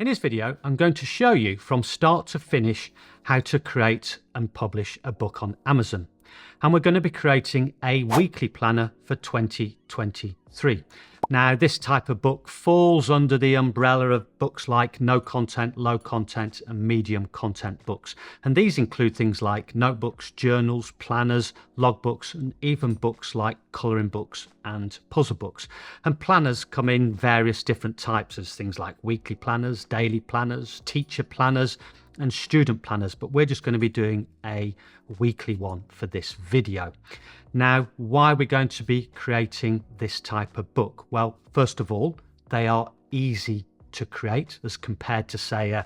In this video, I'm going to show you from start to finish how to create and publish a book on Amazon. And we're going to be creating a weekly planner for 2023. Now, this type of book falls under the umbrella of books like no content, low content, and medium content books. And these include things like notebooks, journals, planners, logbooks, and even books like colouring books and puzzle books. And planners come in various different types as things like weekly planners, daily planners, teacher planners, and student planners, but we're just going to be doing a weekly one for this video. Now, why are we going to be creating this type of book? Well, first of all, they are easy to create as compared to, say, a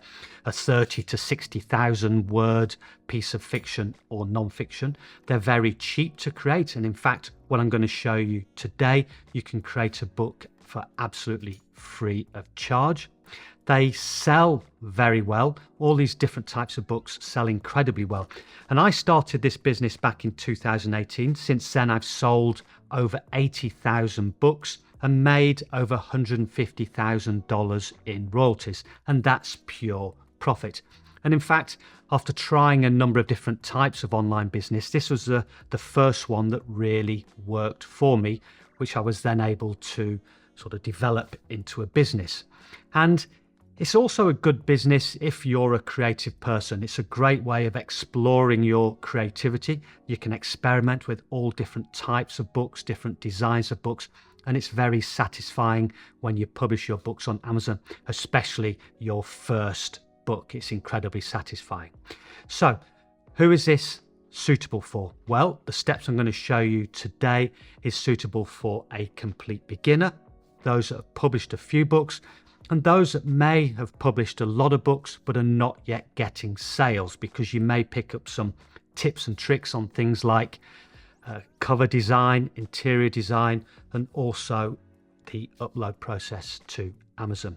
30 to 60,000 word piece of fiction or non-fiction. They're very cheap to create, and in fact, what I'm going to show you today, you can create a book for absolutely free of charge. They sell very well. All these different types of books sell incredibly well. And I started this business back in 2018. Since then, I've sold over 80,000 books and made over $150,000 in royalties. And that's pure profit. And in fact, after trying a number of different types of online business, this was the first one that really worked for me, which I was then able to sort of develop into a business. And it's also a good business if you're a creative person. It's a great way of exploring your creativity. You can experiment with all different types of books, different designs of books, and it's very satisfying when you publish your books on Amazon, especially your first book. It's incredibly satisfying. So, who is this suitable for? Well, the steps I'm going to show you today is suitable for a complete beginner, those that have published a few books, and those that may have published a lot of books but are not yet getting sales, because you may pick up some tips and tricks on things like cover design, interior design, and also the upload process to Amazon.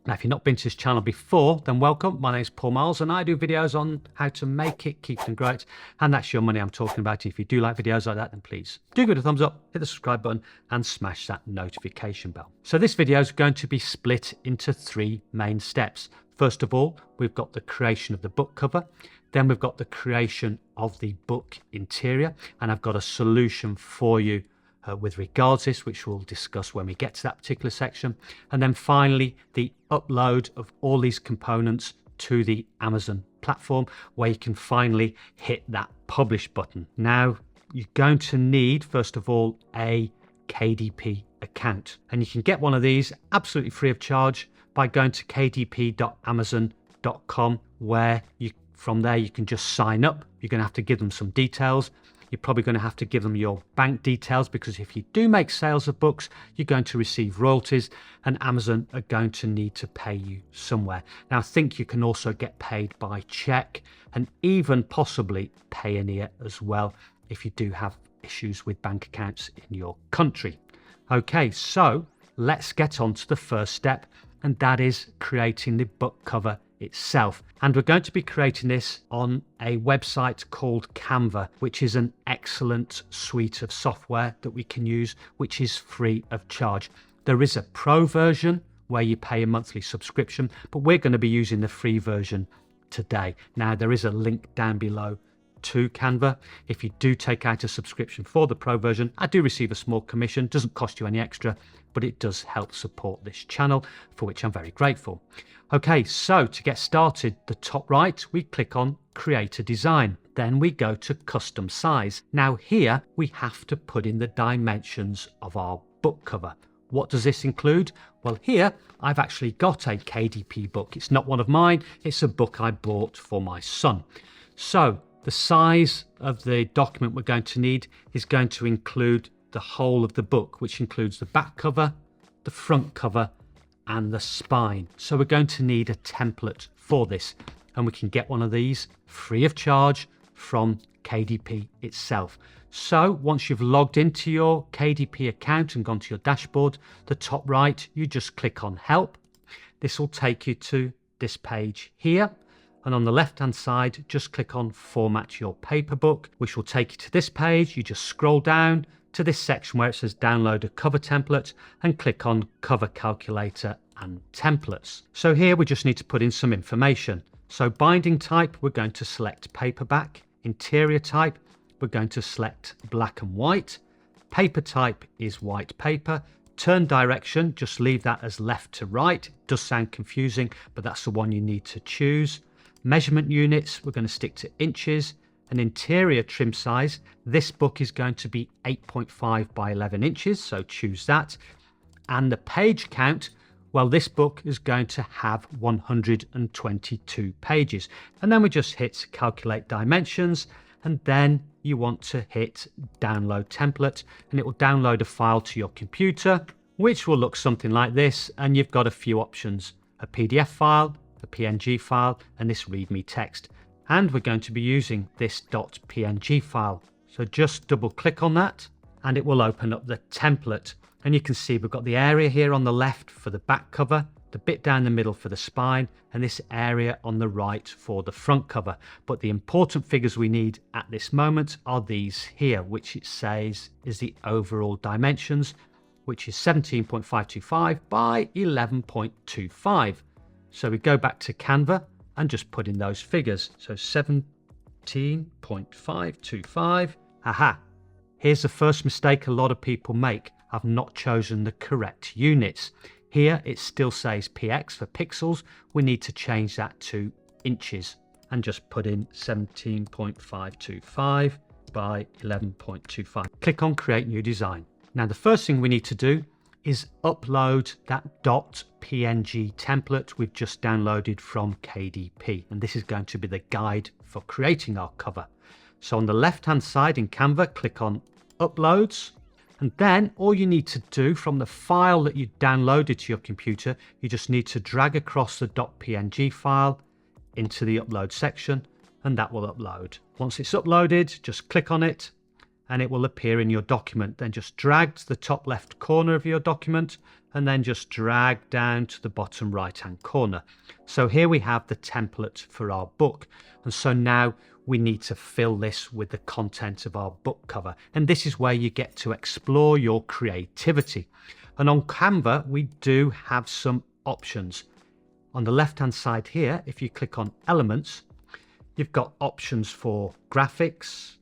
Now, if you've not been to this channel before, then welcome. My name is Marles, and I do videos on how to make it, keep it, and grow it. And that's your money I'm talking about. If you do like videos like that, then please do give it a thumbs up, hit the subscribe button, and smash that notification bell. So this video is going to be split into three main steps. First of all, we've got the creation of the book cover. Then we've got the creation of the book interior. And I've got a solution for you with regards to this, which we'll discuss when we get to that particular section. And then finally, the upload of all these components to the Amazon platform, where you can finally hit that publish button. Now, you're going to need, first of all, a KDP account. And you can get one of these absolutely free of charge by going to kdp.amazon.com, where from there you can just sign up. You're going to have to give them some details. You're probably going to have to give them your bank details, because if you do make sales of books, you're going to receive royalties, and Amazon are going to need to pay you somewhere. Now, I think you can also get paid by check and even possibly Payoneer as well if you do have issues with bank accounts in your country. Okay, so let's get on to the first step, and that is creating the book cover itself. And we're going to be creating this on a website called Canva, which is an excellent suite of software that we can use, which is free of charge. There is a pro version where you pay a monthly subscription, but we're going to be using the free version today. Now, there is a link down below to Canva. If you do take out a subscription for the pro version, I do receive a small commission. Doesn't cost you any extra, but it does help support this channel, for which I'm very grateful. Okay, so to get started, the top right, we click on Create a Design. Then we go to Custom Size. Now here, we have to put in the dimensions of our book cover. What does this include? Well, here, I've actually got a KDP book. It's not one of mine. It's a book I bought for my son. So the size of the document we're going to need is going to include the whole of the book, which includes the back cover, the front cover, and the spine. So we're going to need a template for this, and we can get one of these free of charge from KDP itself. So once you've logged into your KDP account and gone to your dashboard, the top right, you just click on Help. This will take you to this page here. And on the left hand side, just click on Format Your Paper Book, which will take you to this page. You just scroll down to this section where it says Download a Cover Template and click on Cover Calculator and Templates. So here we just need to put in some information. So binding type, we're going to select paperback. Interior type, we're going to select black and white. Paper type is white paper. Turn direction, just leave that as left to right. It does sound confusing, but that's the one you need to choose. Measurement units, we're going to stick to inches. An interior trim size, this book is going to be 8.5 by 11 inches, so choose that. And the page count, well, this book is going to have 122 pages. And then we just hit calculate dimensions, and then you want to hit download template, and it will download a file to your computer, which will look something like this. And you've got a few options: a PDF file, a PNG file, and this readme text. And we're going to be using this .png file. So just double click on that and it will open up the template. And you can see we've got the area here on the left for the back cover, the bit down the middle for the spine, and this area on the right for the front cover. But the important figures we need at this moment are these here, which it says is the overall dimensions, which is 17.525 by 11.25. So we go back to Canva and just put in those figures. So 17.525. Aha, here's the first mistake a lot of people make. I've not chosen the correct units. Here it still says px for pixels. We need to change that to inches and just put in 17.525 by 11.25. Click on Create New Design. Now the first thing we need to do is upload that .png template we've just downloaded from KDP. And this is going to be the guide for creating our cover. So on the left hand side in Canva, click on Uploads. And then all you need to do from the file that you downloaded to your computer, you just need to drag across the .png file into the upload section, and that will upload. Once it's uploaded, just click on it and it will appear in your document. Then just drag to the top left corner of your document and then just drag down to the bottom right hand corner. So here we have the template for our book. And so now we need to fill this with the content of our book cover. And this is where you get to explore your creativity. And on Canva, we do have some options. On the left hand side here, if you click on Elements, you've got options for graphics,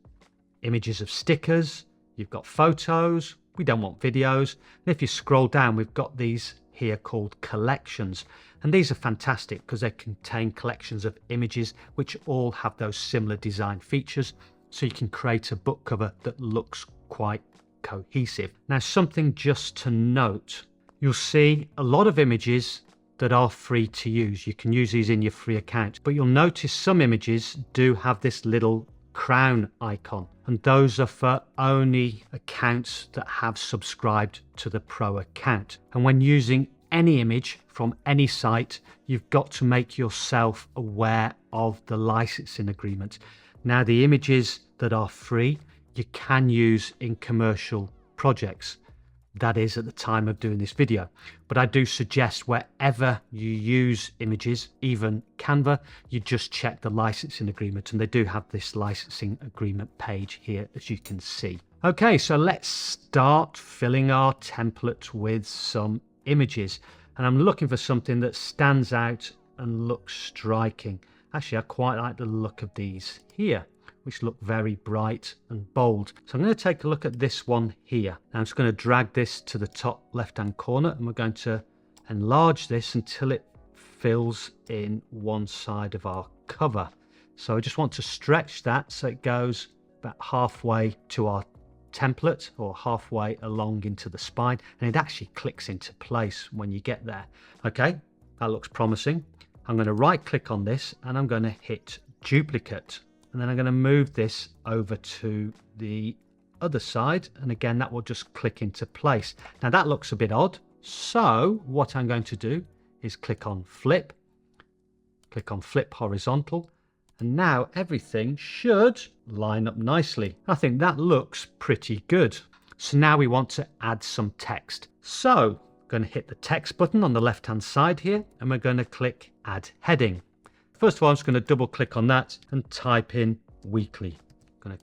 images of stickers, you've got photos, we don't want videos. And if you scroll down, we've got these here called collections. And these are fantastic because they contain collections of images which all have those similar design features. So you can create a book cover that looks quite cohesive. Now, something just to note, you'll see a lot of images that are free to use. You can use these in your free account, but you'll notice some images do have this little crown icon, and those are for only accounts that have subscribed to the Pro account. And when using any image from any site, you've got to make yourself aware of the licensing agreement. Now, the images that are free you can use in commercial projects. That is at the time of doing this video. But I do suggest wherever you use images, even Canva, you just check the licensing agreement, and they do have this licensing agreement page here, as you can see. Okay, so let's start filling our template with some images. And I'm looking for something that stands out and looks striking. Actually, I quite like the look of these here, which look very bright and bold. So I'm going to take a look at this one here. Now I'm just going to drag this to the top left hand corner, and we're going to enlarge this until it fills in one side of our cover. So I just want to stretch that so it goes about halfway to our template, or halfway along into the spine, and it actually clicks into place when you get there. Okay, that looks promising. I'm going to right click on this and I'm going to hit duplicate. And then I'm going to move this over to the other side. And again, that will just click into place. Now that looks a bit odd. So what I'm going to do is click on flip horizontal. And now everything should line up nicely. I think that looks pretty good. So now we want to add some text. So I'm going to hit the text button on the left hand side here, and we're going to click add heading. first of all, I'm just going to double click on that and type in weekly.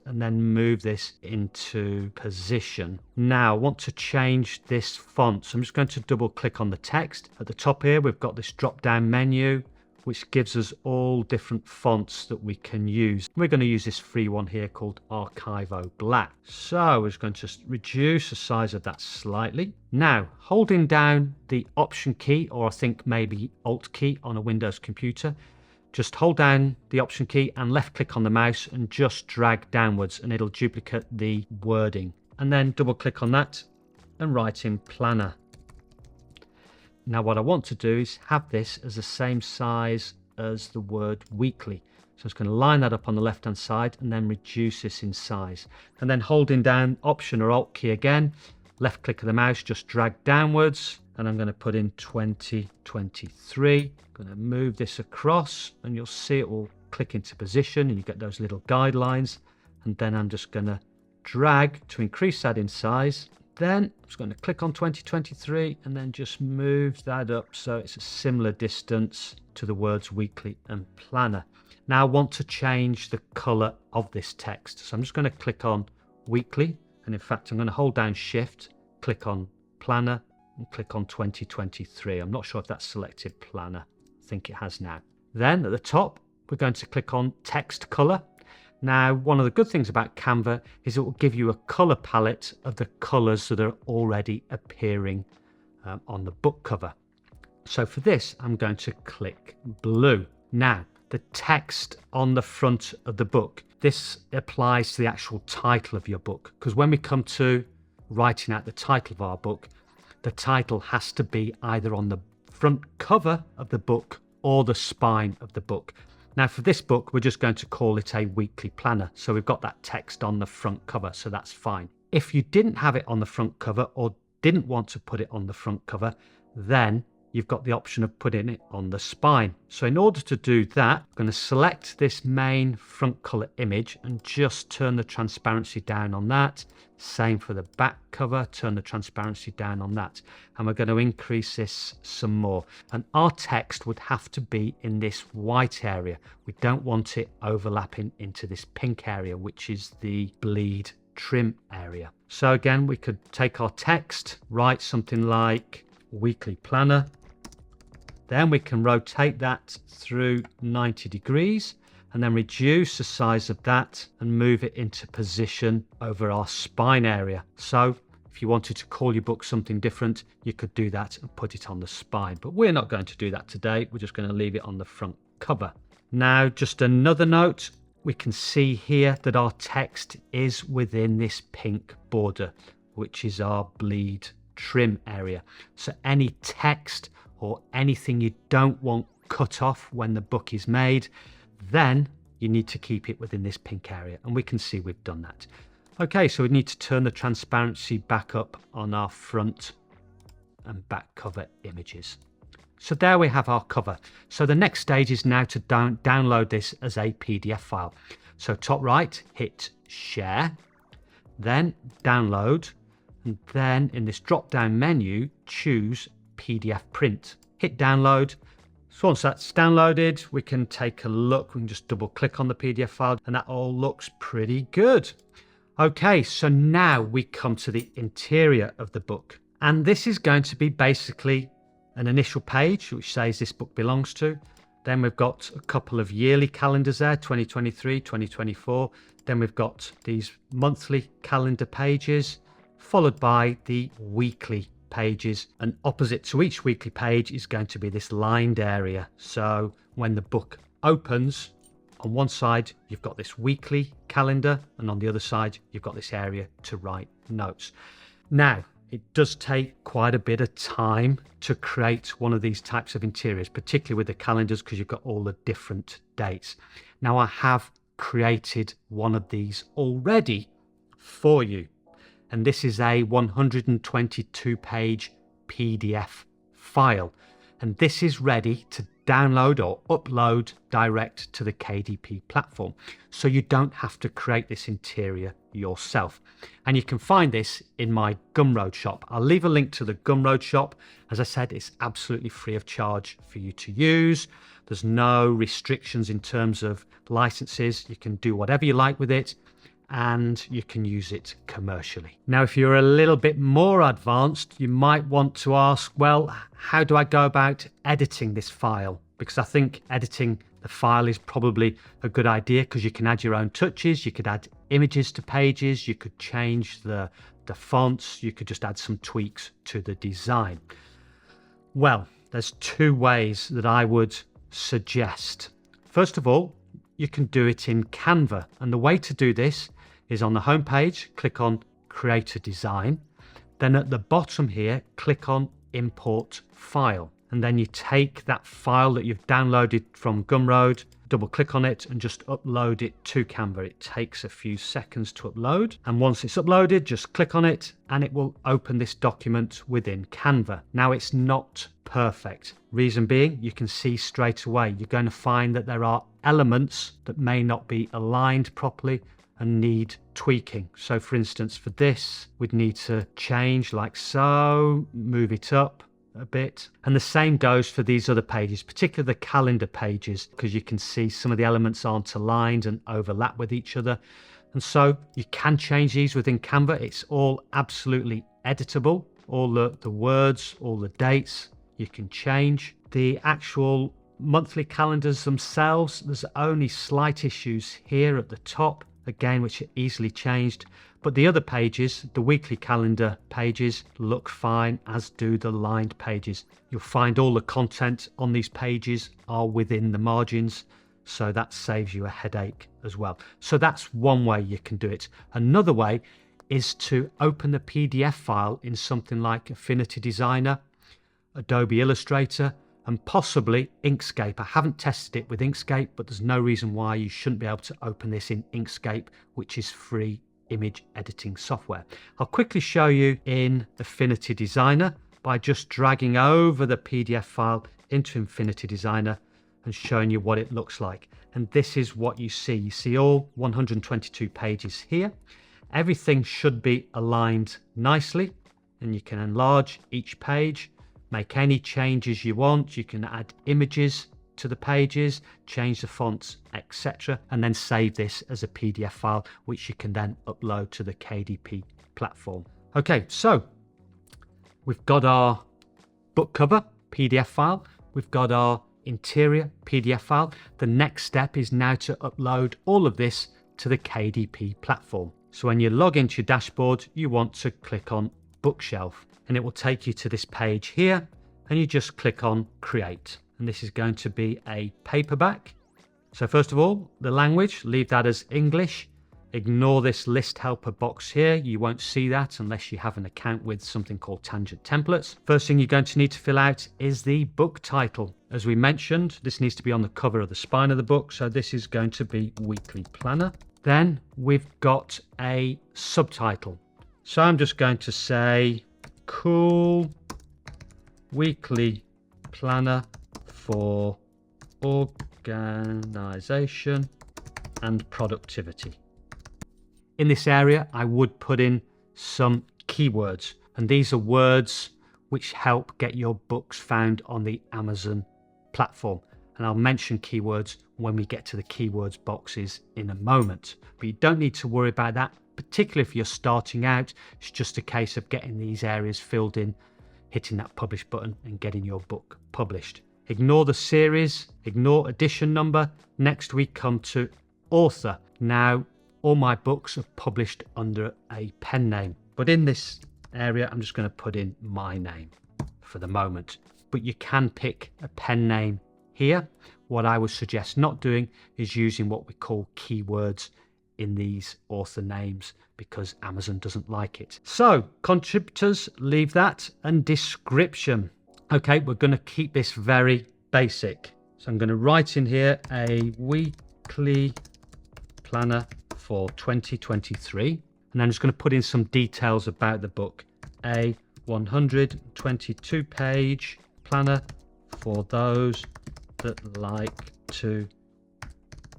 And then move this into position. Now I want to change this font. So I'm just going to double click on the text. At the top here, we've got this drop down menu, which gives us all different fonts that we can use. We're going to use this free one here called Archivo Black. So we're just going to reduce the size of that slightly. Now, holding down the Option key, or I think maybe Alt key on a Windows computer, just hold down the Option key and left click on the mouse and just drag downwards and it'll duplicate the wording. And then double click on that and write in planner. Now what I want to do is have this as the same size as the word weekly. So I'm just going to line that up on the left hand side and then reduce this in size. And then holding down Option or Alt key again, left click of the mouse, just drag downwards and I'm going to put in 2023. I'm going to move this across and you'll see it will click into position and you get those little guidelines. And then I'm just going to drag to increase that in size. Then I'm just going to click on 2023 and then just move that up so it's a similar distance to the words weekly and planner. Now I want to change the color of this text. So I'm just going to click on weekly. And in fact, I'm going to hold down Shift, click on planner and click on 2023. I'm not sure if that's selected planner. I think it has now. Then at the top, we're going to click on text color. Now, one of the good things about Canva is it will give you a color palette of the colors that are already appearing on the book cover. So for this, I'm going to click blue. Now, the text on the front of the book, this applies to the actual title of your book, because when we come to writing out the title of our book, the title has to be either on the front cover of the book or the spine of the book. Now for this book, we're just going to call it a weekly planner. So we've got that text on the front cover, so that's fine. If you didn't have it on the front cover or didn't want to put it on the front cover, then you've got the option of putting it on the spine. So in order to do that, I'm going to select this main front color image and just turn the transparency down on that. Same for the back cover, turn the transparency down on that. And we're going to increase this some more. And our text would have to be in this white area. We don't want it overlapping into this pink area, which is the bleed trim area. So again, we could take our text, write something like weekly planner. Then we can rotate that through 90 degrees and then reduce the size of that and move it into position over our spine area. So if you wanted to call your book something different, you could do that and put it on the spine. But we're not going to do that today. We're just going to leave it on the front cover. Now, just another note, we can see here that our text is within this pink border, which is our bleed trim area. So any text or anything you don't want cut off when the book is made, then you need to keep it within this pink area. And we can see we've done that. Okay, so we need to turn the transparency back up on our front and back cover images. So there we have our cover. So the next stage is now to download this as a PDF file. So top right, hit share, then download, and then in this drop down menu, choose PDF print. Hit download. So once that's downloaded, we can take a look. We can just double click on the PDF file and that all looks pretty good. Okay, so now we come to the interior of the book. And this is going to be basically an initial page which says this book belongs to. Then we've got a couple of yearly calendars there, 2023, 2024. Then we've got these monthly calendar pages, followed by the weekly pages, and opposite to each weekly page is going to be this lined area. So when the book opens, on one side you've got this weekly calendar and on the other side you've got this area to write notes. Now it does take quite a bit of time to create one of these types of interiors, particularly with the calendars, because you've got all the different dates. Now I have created one of these already for you. And this is a 122 page PDF file. And this is ready to download or upload direct to the KDP platform. So you don't have to create this interior yourself. And you can find this in my Gumroad shop. I'll leave a link to the Gumroad shop. As I said, it's absolutely free of charge for you to use. There's no restrictions in terms of licenses. You can do whatever you like with it, and you can use it commercially. Now, if you're a little bit more advanced, you might want to ask, well, how do I go about editing this file? Because I think editing the file is probably a good idea, because you can add your own touches, you could add images to pages, you could change the fonts, you could just add some tweaks to the design. Well, there's two ways that I would suggest. First of all, you can do it in Canva, and the way to do this is on the home page, click on Create a Design, then at the bottom here, click on Import File, and then you take that file that you've downloaded from Gumroad, double click on it and just upload it to Canva. It takes a few seconds to upload, and once it's uploaded, just click on it and it will open this document within Canva. Now, it's not perfect. Reason being, you can see straight away, you're going to find that there are elements that may not be aligned properly and need tweaking. So for instance, for this, we'd need to change like so, move it up a bit. And the same goes for these other pages, particularly the calendar pages, because you can see some of the elements aren't aligned and overlap with each other. And so you can change these within Canva. It's all absolutely editable. All the words, all the dates, you can change. The actual monthly calendars themselves, there's only slight issues here at the top, again, which are easily changed. But the other pages, the weekly calendar pages, look fine, as do the lined pages. You'll find all the content on these pages are within the margins, so that saves you a headache as well. So that's one way you can do it. Another way is to open the PDF file in something like Affinity Designer, Adobe Illustrator, and possibly Inkscape. I haven't tested it with Inkscape, but there's no reason why you shouldn't be able to open this in Inkscape, which is free image editing software. I'll quickly show you in Affinity Designer by just dragging over the PDF file into Affinity Designer and showing you what it looks like. And this is what you see. You see all 122 pages here. Everything should be aligned nicely, and you can enlarge each page, make any changes you want. You can add images to the pages, change the fonts, etc., and then save this as a PDF file, which you can then upload to the KDP platform. Okay, so we've got our book cover PDF file, we've got our interior PDF file. The next step is now to upload all of this to the KDP platform. So when you log into your dashboard, you want to click on Bookshelf, and it will take you to this page here, and you just click on Create. And this is going to be a paperback. So first of all, the language, leave that as English. Ignore this list helper box here. You won't see that unless you have an account with something called Tangent Templates. First thing you're going to need to fill out is the book title. As we mentioned, this needs to be on the cover of the spine of the book. So this is going to be Weekly Planner. Then we've got a subtitle. So I'm just going to say Cool Weekly Planner for organization and productivity. In this area, I would put in some keywords, and these are words which help get your books found on the Amazon platform. And I'll mention keywords when we get to the keywords boxes in a moment. But you don't need to worry about that, particularly if you're starting out. It's just a case of getting these areas filled in, hitting that publish button and getting your book published. Ignore the series, ignore edition number. Next we come to author. Now, all my books are published under a pen name, but in this area, I'm just going to put in my name for the moment. But you can pick a pen name here. What I would suggest not doing is using what we call keywords in these author names, because Amazon doesn't like it. So contributors, leave that, and description. Okay, we're going to keep this very basic. So I'm going to write in here a weekly planner for 2023. And then I'm just going to put in some details about the book. A 122 page planner for those that like to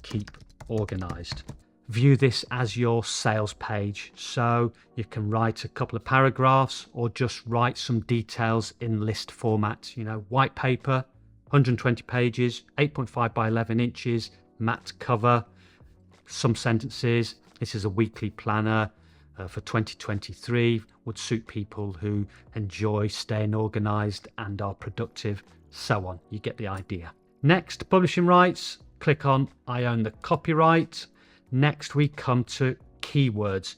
keep organized. view this as your sales page. So you can write a couple of paragraphs or just write some details in list format. You know, white paper, 120 pages, 8.5 by 11 inches, matte cover, some sentences. This is a weekly planner for 2023, would suit people who enjoy staying organized and are productive, so on. You get the idea. Next, publishing rights. Click on I own the copyright. Next, we come to keywords.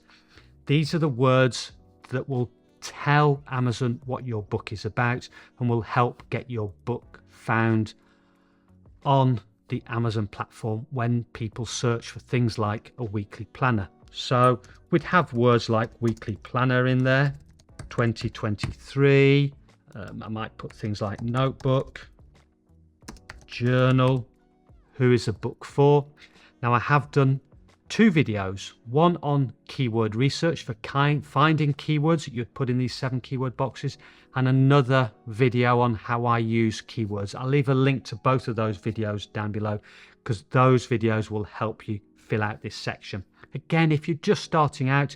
These are the words that will tell Amazon what your book is about and will help get your book found on the Amazon platform when people search for things like a weekly planner. So we'd have words like weekly planner in there, 2023. I might put things like notebook, journal, who is a book for. Now I have done 2 videos, one on keyword research for finding keywords that you'd put in these 7 keyword boxes, and another video on how I use keywords. I'll leave a link to both of those videos down below because those videos will help you fill out this section. Again, if you're just starting out,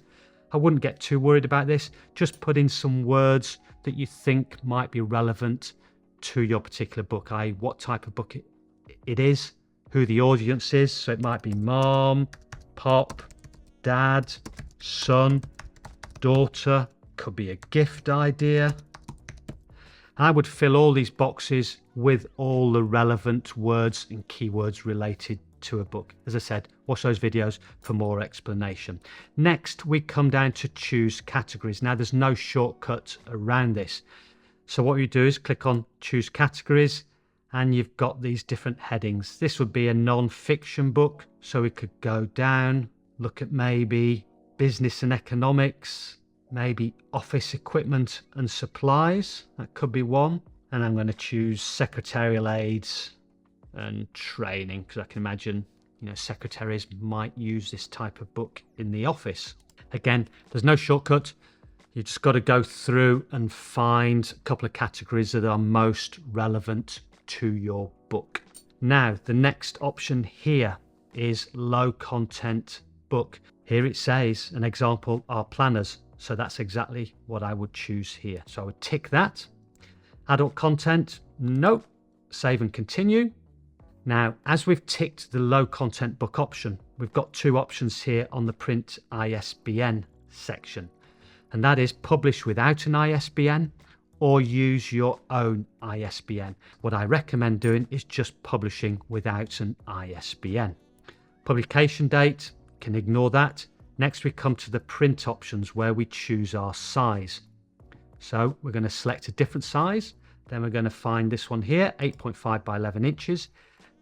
I wouldn't get too worried about this. Just put in some words that you think might be relevant to your particular book, i.e. what type of book it is, who the audience is. So it might be mom, pop, dad, son, daughter, could be a gift idea. I would fill all these boxes with all the relevant words and keywords related to a book. As I said, watch those videos for more explanation. Next, we come down to choose categories. Now, there's no shortcut around this. So what you do is click on choose categories and you've got these different headings. This would be a non-fiction book. So we could go down, look at maybe business and economics, maybe office equipment and supplies. That could be one. And I'm going to choose secretarial aids and training because I can imagine, you know, secretaries might use this type of book in the office. Again, there's no shortcut. You just got to go through and find a couple of categories that are most relevant to your book. Now, the next option here is low content book. Here it says an example are planners. So that's exactly what I would choose here. So I would tick that. Adult content, nope. Save and continue. Now, as we've ticked the low content book option, we've got 2 options here on the print ISBN section. And that is publish without an ISBN or use your own ISBN. What I recommend doing is just publishing without an ISBN. Publication date, can ignore that. Next, we come to the print options where we choose our size. So we're going to select a different size. Then we're going to find this one here, 8.5 by 11 inches.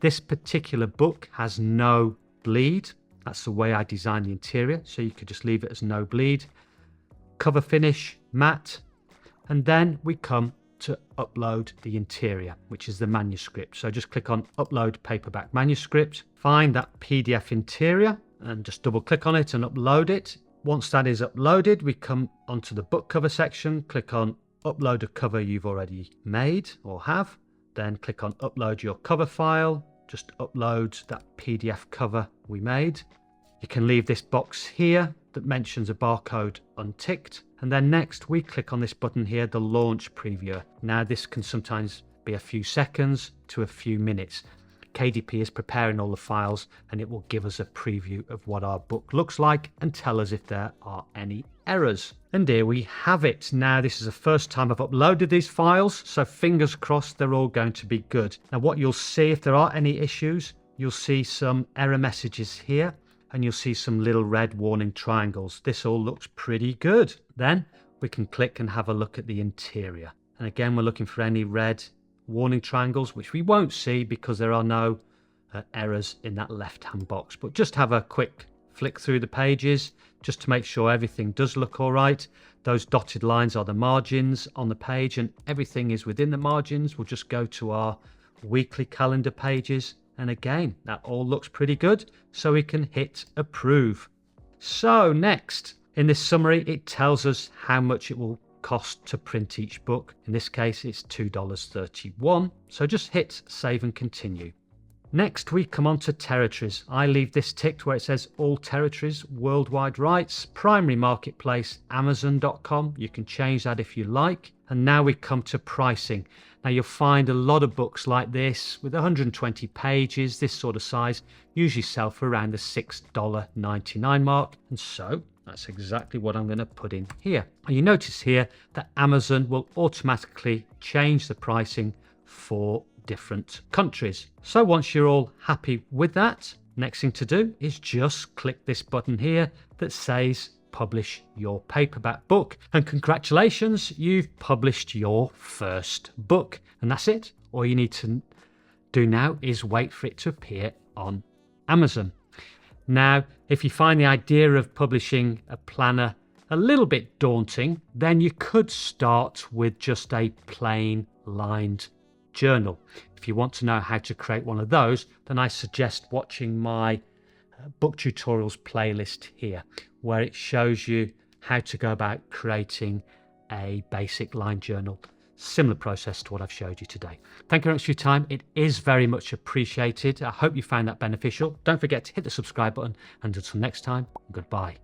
This particular book has no bleed. That's the way I designed the interior. So you could just leave it as no bleed. Cover finish, matte. And then we come to upload the interior, which is the manuscript. So just click on upload paperback manuscript. Find that PDF interior and just double click on it and upload it. Once that is uploaded, we come onto the book cover section. Click on upload a cover you've already made or have. Then click on upload your cover file. Just upload that PDF cover we made. You can leave this box here that mentions a barcode unticked. And then next we click on this button here, the launch preview. Now this can sometimes be a few seconds to a few minutes. KDP is preparing all the files and it will give us a preview of what our book looks like and tell us if there are any errors. And here we have it. Now this is the first time I've uploaded these files, so fingers crossed they're all going to be good. Now what you'll see, if there are any issues, you'll see some error messages here and you'll see some little red warning triangles. This all looks pretty good. Then we can click and have a look at the interior. And again, we're looking for any red warning triangles, which we won't see because there are no errors in that left-hand box. But just have a quick flick through the pages just to make sure everything does look all right. Those dotted lines are the margins on the page and everything is within the margins. We'll just go to our weekly calendar pages. And again, that all looks pretty good. So we can hit approve. So next, in this summary, it tells us how much it will cost to print each book. In this case, it's $2.31. So just hit save and continue. Next, we come on to territories. I leave this ticked where it says all territories, worldwide rights, primary marketplace, Amazon.com. You can change that if you like. And now we come to pricing. Now you'll find a lot of books like this with 120 pages, this sort of size, usually sell for around the $6.99 mark. And so that's exactly what I'm going to put in here. And you notice here that Amazon will automatically change the pricing for different countries. So once you're all happy with that, next thing to do is just click this button here that says publish your paperback book, and congratulations, you've published your first book. And that's it. All you need to do now is wait for it to appear on Amazon. Now, if you find the idea of publishing a planner a little bit daunting, then you could start with just a plain lined journal. If you want to know how to create one of those, then I suggest watching my book tutorials playlist here, where it shows you how to go about creating a basic line journal. Similar process to what I've showed you today. Thank you very much for your time. It is very much appreciated. I hope you found that beneficial. Don't forget to hit the subscribe button, and until next time, goodbye.